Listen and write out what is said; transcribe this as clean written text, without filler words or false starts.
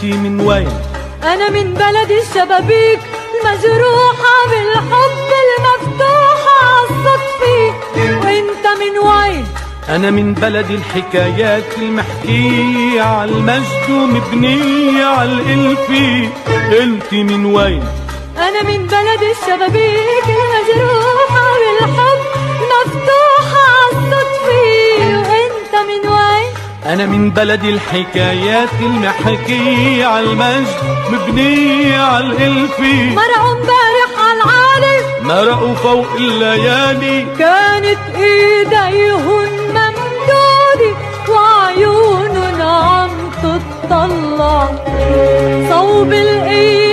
انتي من وين؟ أنا من بلد الشبابيك المجروحة بالحب المفتوحة عالصدفة. وانت من وين؟ أنا من بلد الحكايات المحكية عالمجد ومبنية عالإلفي. انتي من وين؟ أنا من بلد الشبابيك المجروحة بالحب المفتوحة عالصدفة. وانت من وين؟ أنا من بلد الحكايات المحكية عالمجد مبنية عالإلفي. مرقوا امبارح عالعالي مرقوا فوق الليالي، كانت ايديهن ممدودة وعيونن عم تطلع صوب الايد